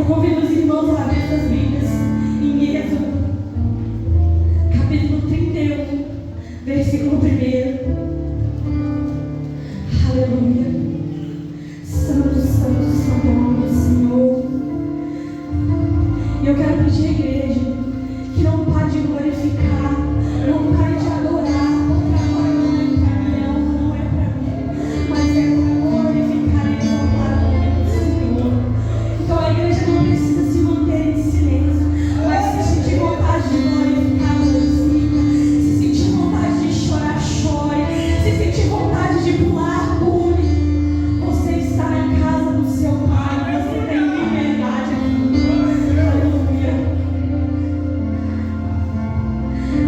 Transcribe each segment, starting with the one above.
Eu convido os irmãos a abrir suas Bíblias em Êxodo, capítulo 31, versículo 1. Aleluia. Santo, santo, santo nome do Senhor. E eu quero pedir à igreja que não pare de glorificar, não pare de adorar. Outra glória não é para mim, não é para mim, mas é para glorificar e exaltar o nome do Senhor. Então a igreja não precisa se manter em silêncio, mas se sentir vontade de glorificar, glorifica. Se sentir vontade de chorar, chore. Se sentir vontade de pular, pule. Você está em casa do seu Pai, você tem liberdade aqui. Aleluia.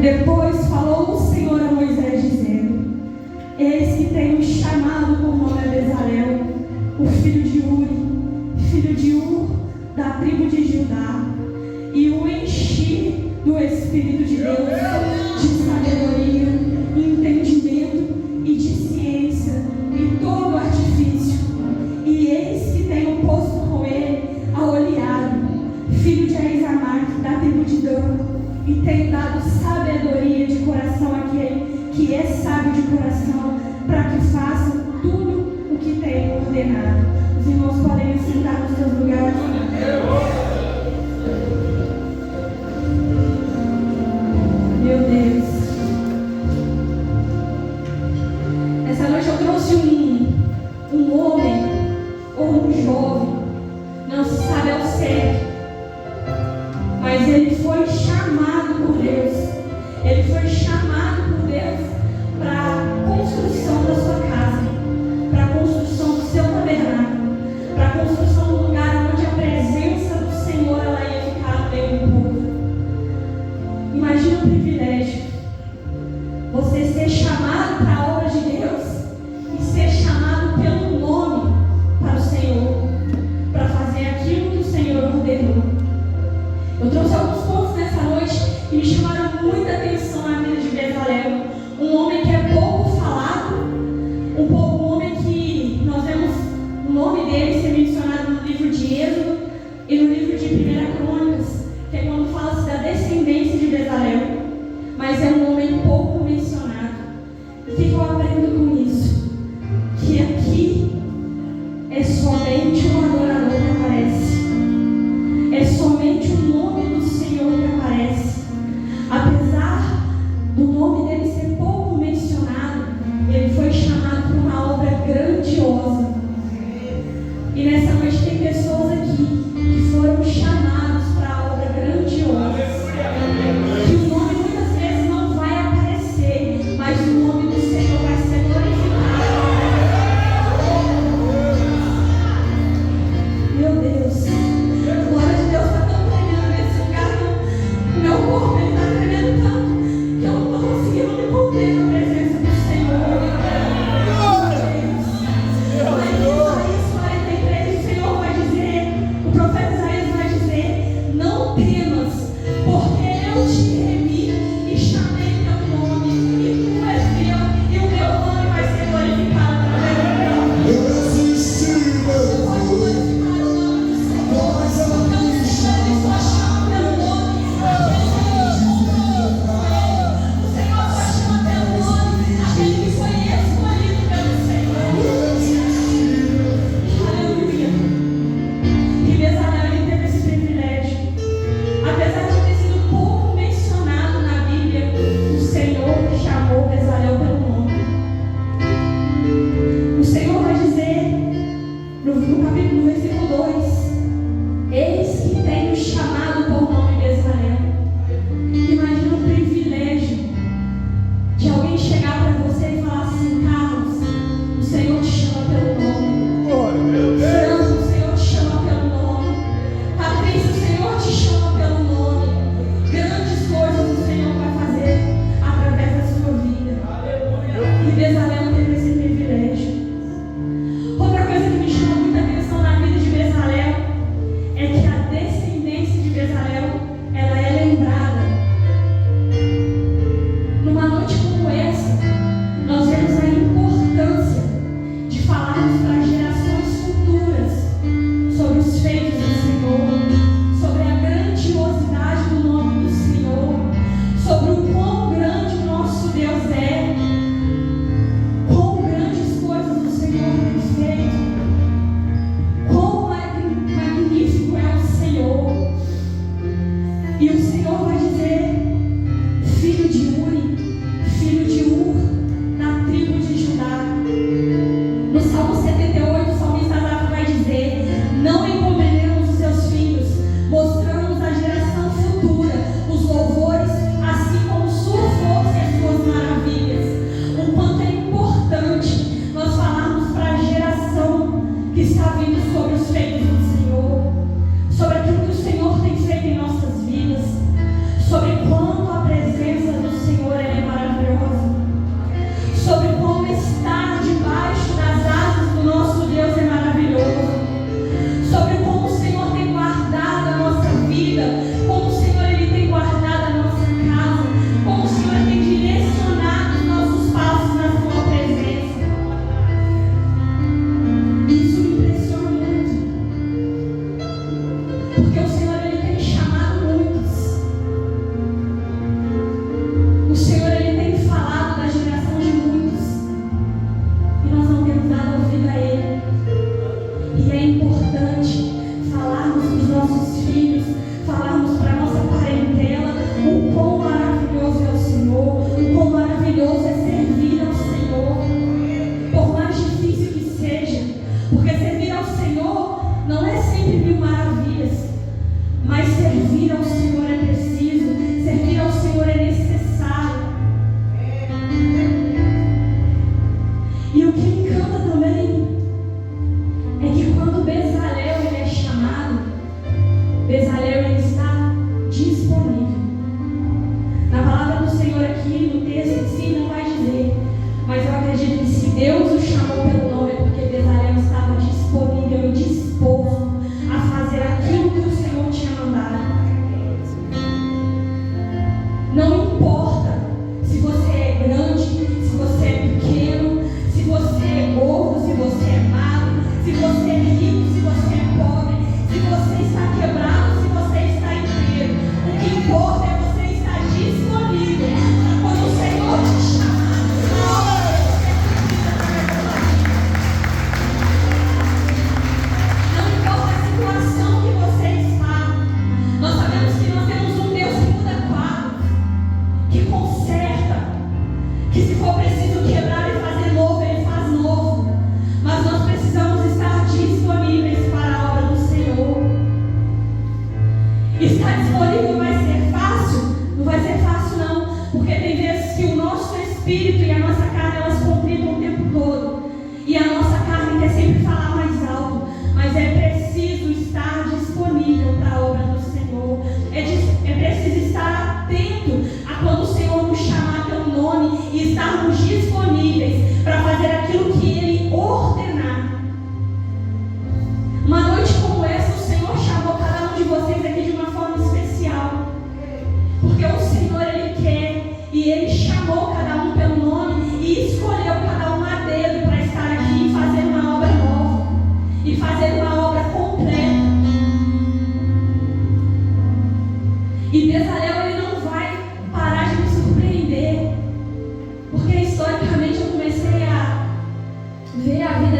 Depois falou o Senhor a Moisés, dizendo: eis que tenho chamado por nome a Bezalel, o filho de Uri, filho de Ur, da tribo de Judá, e o enchi do Espírito de Deus, de sabedoria, entendimento e de ciência, e todo artifício. E eis que tenho posto com ele a Oliabe, filho de Aizamaque, da tribo de Dan, e tenho dado sabedoria de coração àquele que é sábio de coração, para que faça tudo o que tenho ordenado. Os irmãos podem sentar nos seus lugares. Meu Deus. Essa noite eu trouxe um homem ou um jovem, não se sabe ao certo, mas ele foi chamado por Deus. Ele foi chamado por Deus para a construção da sua casa, para a construção do seu tabernáculo, para a construção do lugar onde a presença do Senhor ela ia ficar no meio do povo. Imagina o privilégio, você ser chamado para a obra de Deus e ser chamado pelo nome para o Senhor, para fazer aquilo que o Senhor ordenou.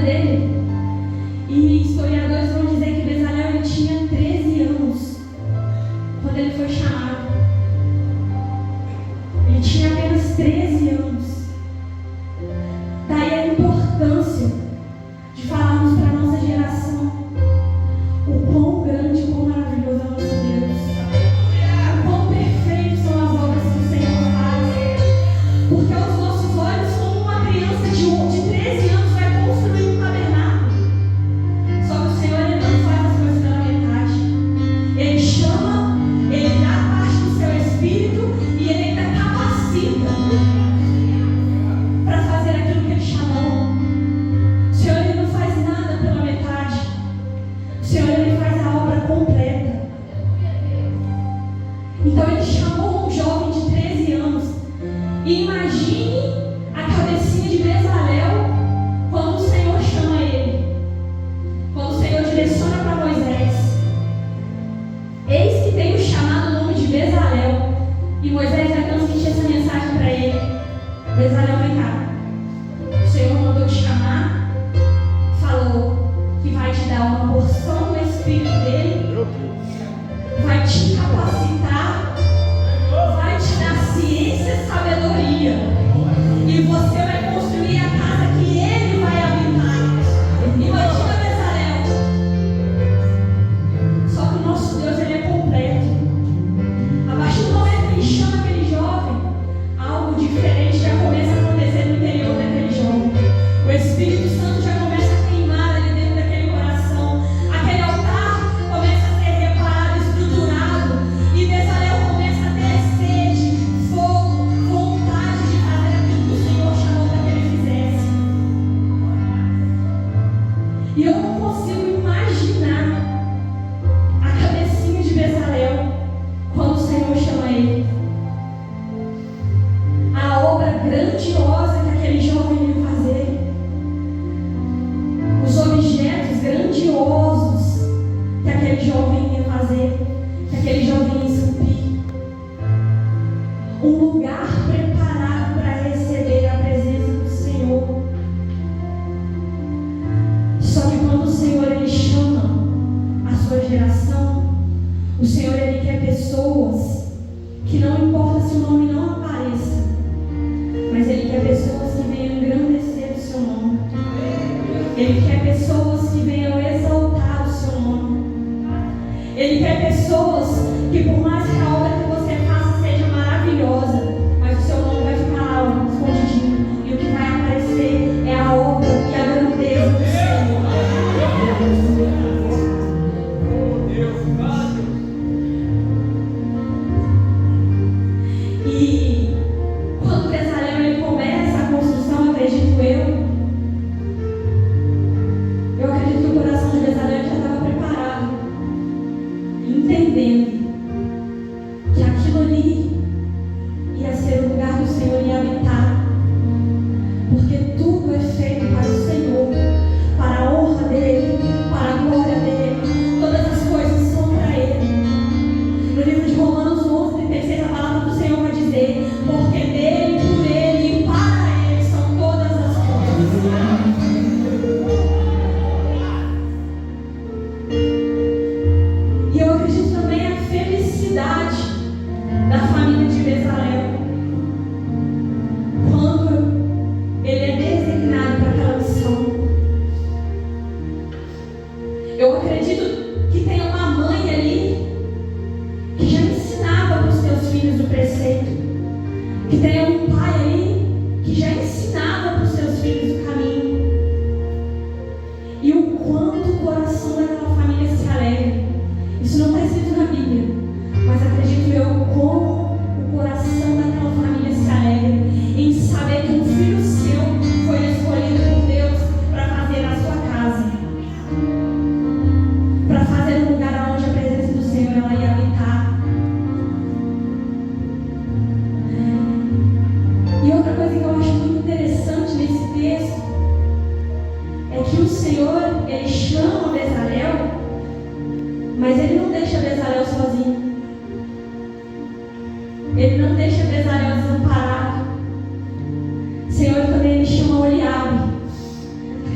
dele. E historiadores vão dizer que Bezalel ele tinha 13 anos quando ele foi chamado. Ele tinha apenas 13 anos. Daí a importância de falarmos para a nossa geração o quão grande e quão maravilhoso é o nosso Deus. O quão perfeitos são as obras que o Senhor faz. Porque aos nossos olhos, como uma criança de 13 anos vai construir um tabernáculo. Só que o Senhor ele não faz as coisas pela metade. Ele chama, ele dá parte do seu espírito e ele ainda capacita para fazer aquilo que ele chamou. O Senhor ele não faz nada pela metade. O Senhor ele faz a obra completa. Então ele chamou um jovem de 13 anos. E imagine a cabecinha de Bezalel quando o Senhor chama ele. Quando o Senhor direciona para Moisés. Eis que tenho chamado o nome de Bezalel. E Moisés vai transmitir essa mensagem para ele. Bezalel, vem cá. O Senhor mandou te chamar. Falou que vai te dar uma porção do Espírito dele. Vai te capacitar. Vai te dar ciência e sabedoria. E você vai construir a casa que ele vai habitar. Imagina Bezalel. Só que o nosso Deus ele é completo. A partir do momento que ele chama aquele jovem, algo diferente já começa a acontecer no interior daquele jovem. O Espírito Santo já começa a queimar ali dentro daquele coração. Aquele altar começa a ser reparado, estruturado. E Bezalel começa a ter sede, fogo, vontade de fazer aquilo que o Senhor chamou para que ele fizesse. E eu não consigo imaginar a cabecinha de Bezalel quando o Senhor chama ele. A obra grandiosa que aquele jovem ia fazer. Os objetos grandiosos que aquele jovem ia fazer. Que aquele jovem ia esculpir. Um lugar preparado para receber a presença do Senhor. Só que quando o Senhor ele chama a sua geração, o Senhor ele quer pessoas que não importa se o nome não apareça, mas ele quer pessoas que venham engrandecer o seu nome. Ele quer pessoas que venham exaltar o seu nome. Ele quer pessoas que, por mais que a obra que você faça seja maravilhosa, mas o seu nome vai ficar lá escondidinho. E o que vai aparecer é a obra e a grandeza do Senhor. E quando Bezalel ele começa a construção, acredito eu acredito que o coração de Bezalel já estava preparado, entendendo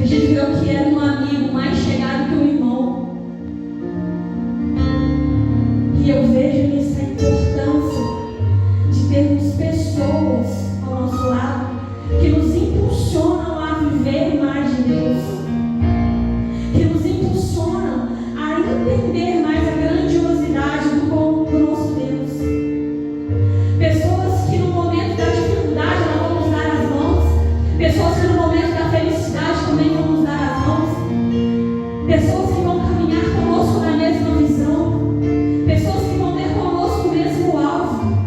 A gente viu que era um amigo mais chegado que um irmão. E eu vejo nisso a importância de termos pessoas ao nosso lado que nos impulsionam a viver mais de Deus, que nos impulsionam a entender mais a grandiosidade do nosso Deus. Pessoas que no momento da dificuldade elas vão nos dar as mãos, pessoas que no momento da felicidade também vão nos dar as mãos, pessoas que vão caminhar conosco na mesma visão, pessoas que vão ter conosco o mesmo alvo.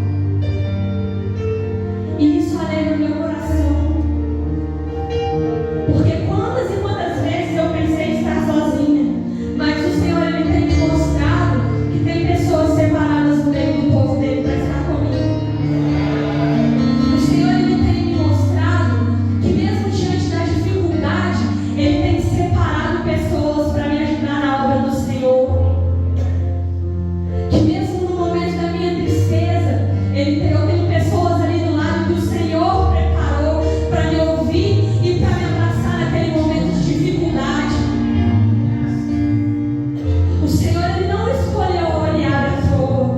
E isso alegra o meu coração, porque quantas e quantas vezes eu pensei estar sozinha, mas o Senhor ele tem me mostrado que tem pessoas separadas no meio do povo dele para estar comigo. O Senhor ele tem me mostrado que mesmo diante da dificuldade, ele tem separado pessoas para me ajudar na obra do Senhor. Que mesmo no momento da minha tristeza, eu tenho pessoas ali do lado que o Senhor preparou para me ouvir e para me abraçar naquele momento de dificuldade. O Senhor ele não escolheu olhar à toa.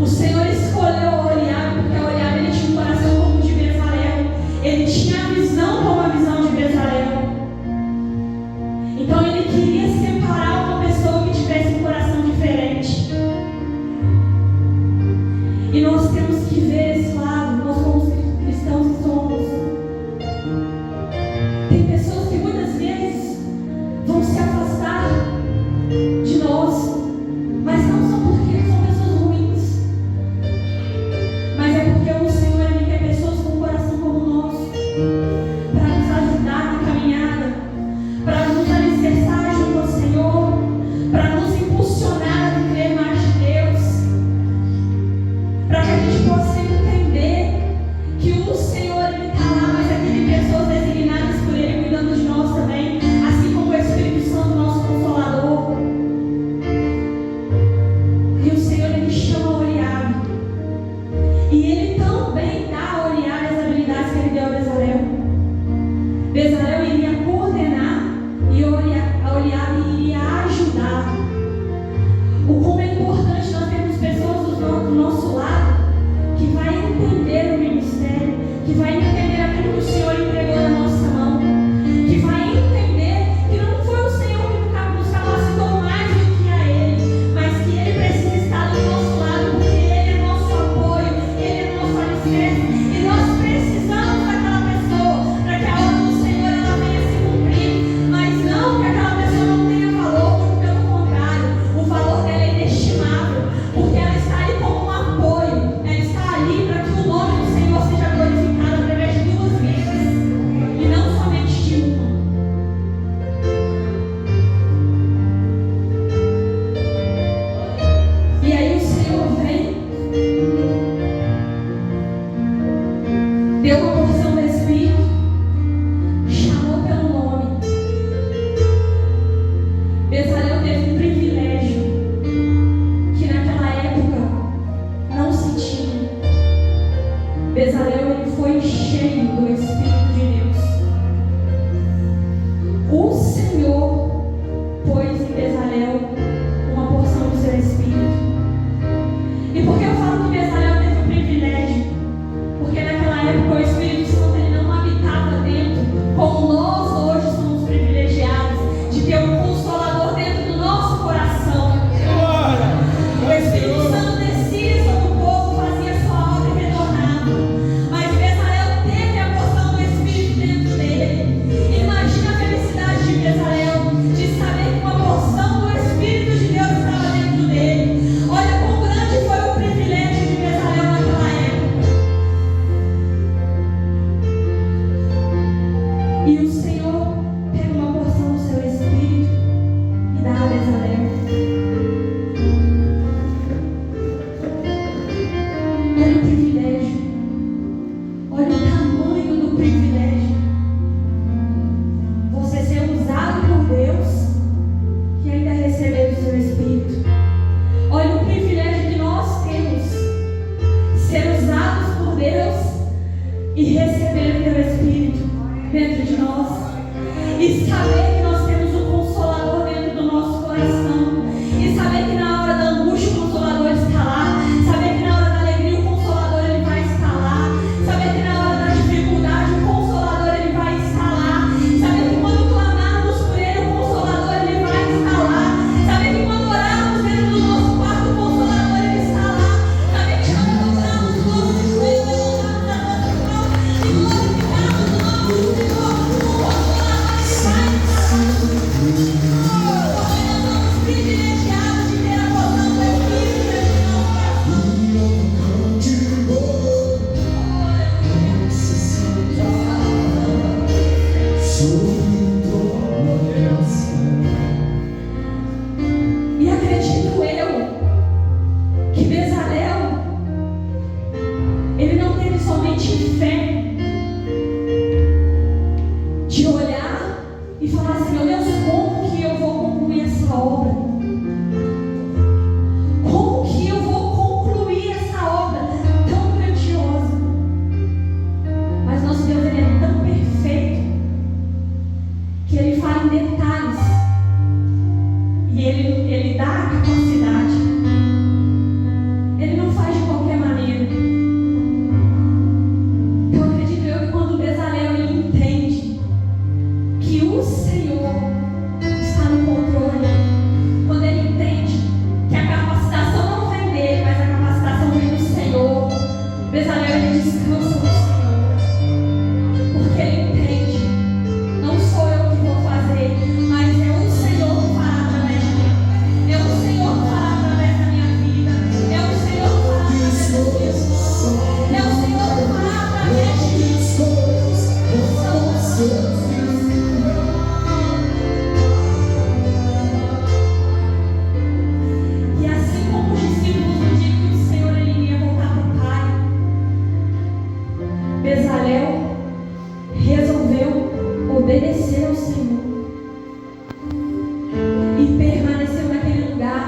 O Senhor escolheu olhar porque olhar ele tinha um coração como o de Bezalel. Ele tinha a visão como a visão de Bezalel. Então ele queria separar uma pessoa que tivesse um coração diferente. E nós temos que ver esse lado, nós como cristãos que somos. Tem pessoas que muitas vezes vão se afastar de nós, mas não só porque são pessoas ruins, mas é porque o Senhor ele quer pessoas com um coração como o nosso, para nos ajudar na caminhada, para nos alicerçar junto ao Senhor, para nos impulsionar a viver mais de Deus, para que a gente possa entender que o Senhor ele está lá, mas aquele pessoas designadas por Ele cuidando de nós também, assim como o Espírito Santo, nosso Consolador. E o Senhor ele chama a Oriabe, e Ele também dá a Oriabe as habilidades que Ele deu a Bezalel. Bezalel iria coordenar e a Oriabe iria ajudar. O como é importante nós termos pessoas do nosso lado que vai entender o ministério, que vai entender aquilo que o Senhor entregou na nossa mão, que vai entender que não foi o Senhor que nos capacitou mais do que a Ele, mas que Ele precisa estar do nosso lado, porque Ele é nosso apoio, Ele é nosso alicerce, e nós precisamos daquela pessoa para que a obra do Senhor ela venha se cumprir, mas não que aquela pessoa não tenha valor, muito pelo contrário, o valor dela é inestimável, porque ela está ali como um apoio, ela está ali para que o nome do Senhor seja glorificado através de duas vezes e não somente de uma. E aí o Senhor vem, deu uma porção do Espírito, chamou pelo nome. Bezalel teve um privilégio que naquela época não se tinha. Bezalel ele foi cheio do Espírito de Deus. O Senhor pôs em Bezalel uma porção do seu Espírito. E por que eu falo que Bezalel teve um privilégio? Porque naquela época o Espírito Santo ele não habitava dentro, como nós hoje somos privilegiados de ter um Consolador dentro do nosso coração. O Espírito Santo descia sobre o povo, fazia sua obra e retornava. Mas Bezalel teve a porção do Espírito dentro dele. Imagina a felicidade de Bezalel de saber que uma porção do Espírito de Deus estava dentro dele. Olha quão grande foi o privilégio de Bezalel naquela época. E o Senhor pega uma porção do seu Espírito e dá a Bezalel. Olha o privilégio. Olha o tamanho do privilégio. Você ser usado por Deus e ainda receber o seu Espírito. Olha o privilégio que nós temos. Ser usados por Deus e receber o teu Espírito dentro de nós. E acredito eu que Bezalel, ele não teve somente fé de olhar e falar assim: meu Deus, como que eu vou concluir essa obra? Como que eu vou concluir essa obra tão grandiosa? Mas nosso Deus, ele é tão perfeito que ele fala em detalhes e ele dá a capacidade. Ele não faz de qualquer maneira. Então acredito eu que quando Bezalel ele entende que o Senhor está no controle, quando ele entende que a capacitação não vem dele, mas a capacitação vem do Senhor, Bezalel ele descansa no Senhor, porque ele entende: não sou eu que vou fazer, mas é o Senhor que fará através de mim, é o Senhor que fará através da minha vida, é o Senhor que fará através da minha esposa, é o Senhor que fará através de mim. E assim como os discípulos no dia que o Senhor ele iria voltar para o Pai, Bezalel resolveu obedecer ao Senhor e permaneceu naquele lugar.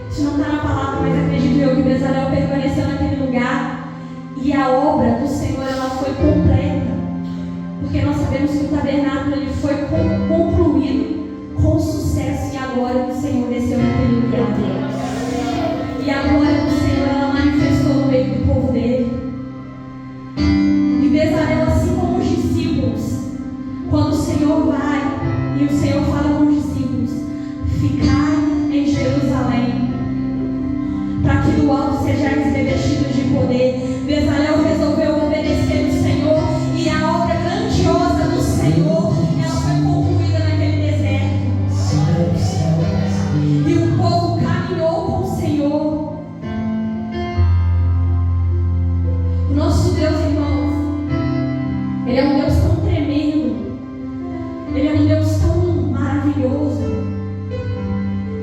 Isso não está na palavra, mas acredito eu que Bezalel permaneceu naquele lugar e a obra do Senhor ela foi completa, porque nós sabemos que o tabernáculo ele foi concluído com sucesso e a glória do Senhor desceu naquele lugar. E a glória do Senhor ela manifestou no meio do povo dele. E Bezalel, assim como os discípulos, quando o Senhor vai e o Senhor fala com os discípulos: ficai em Jerusalém, para que do alto sejais revestidos de poder. Bezalel resolveu obedecer o Senhor e a obra grandiosa do Senhor ela foi concluída naquele deserto. E o povo caminhou com o Senhor. O nosso Deus, irmãos, ele é um Deus tão tremendo, ele é um Deus tão maravilhoso,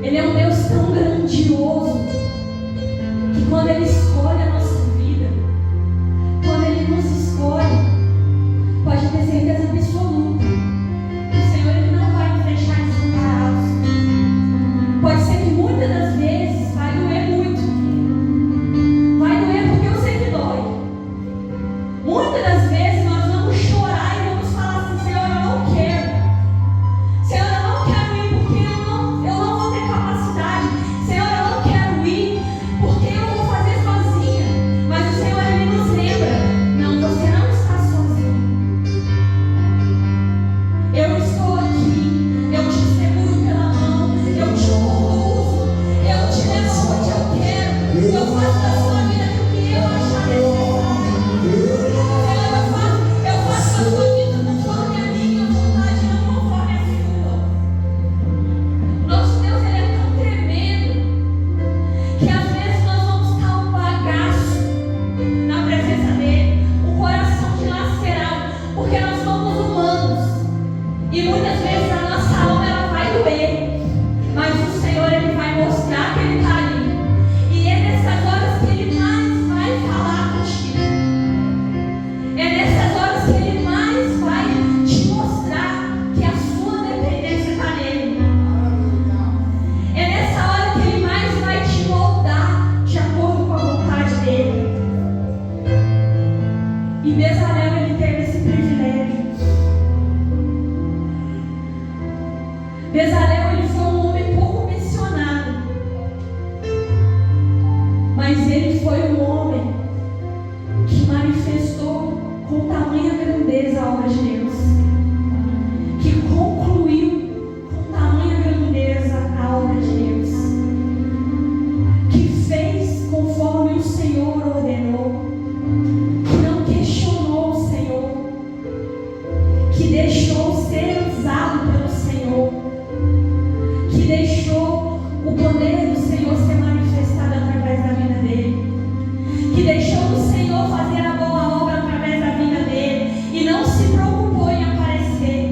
ele é um Deus tão grandioso, que quando ele escolhe a nossa vida, quando ele nos escolhe, pode ter certeza absoluta que o Senhor ele não vai nos deixar desamparados. Pode ser que muitas das vezes vai doer muito, vai doer porque eu sei que dói. Muitas das vezes nós vamos chorar e vamos falar assim: Senhor, eu não quero. Senhor, eu não quero ir porque eu não vou ter capacidade. Senhor, eu não quero ir porque eu vou fazer sozinha. Mas o Senhor ele nos lembra: não, você não está sozinho. Eu estou aqui, eu te seguro pela mão, eu te conduzo, eu te levo onde eu quero, eu faço da sua vida o que eu achar necessário. Senhor, eu faço da sua vida conforme a minha vontade, não conforme a sua. Nosso Deus ele é tão tremendo que às vezes nós vamos estar um bagaço na presença dele, um coração dilacerado, porque nós somos humanos. E muitas vezes a nossa alma ela vai doer, mas o Senhor ele vai mostrar que ele está ali. E é nessas horas que ele mais vai falar contigo. É nessas horas que ele mais vai te mostrar que a sua dependência está nele. É nessa hora que ele mais vai te moldar de acordo com a vontade dele. E Bezalel ele teve esse privilégio. Bezalel ele foi um homem pouco mencionado, mas ele foi um homem que manifestou com tamanha grandeza a obra de Deus, que concluiu com tamanha grandeza a obra de Deus, que fez conforme o Senhor ordenou, que não questionou o Senhor, que deixou ser usado pelo Senhor, que deixou o poder do Senhor ser manifestado através da vida dele, que deixou o Senhor fazer a boa obra através da vida dele e não se preocupou em aparecer.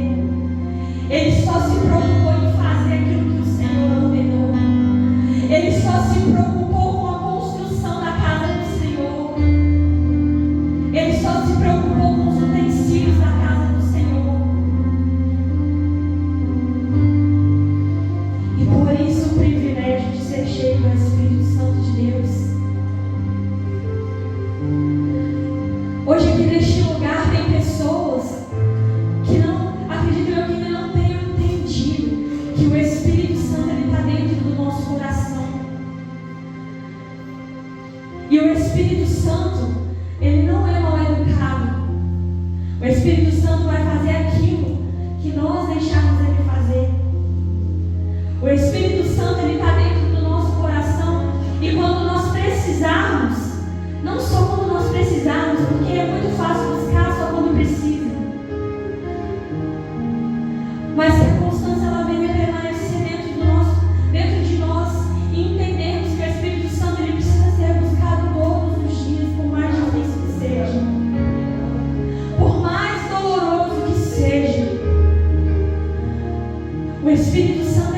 Espírito Santo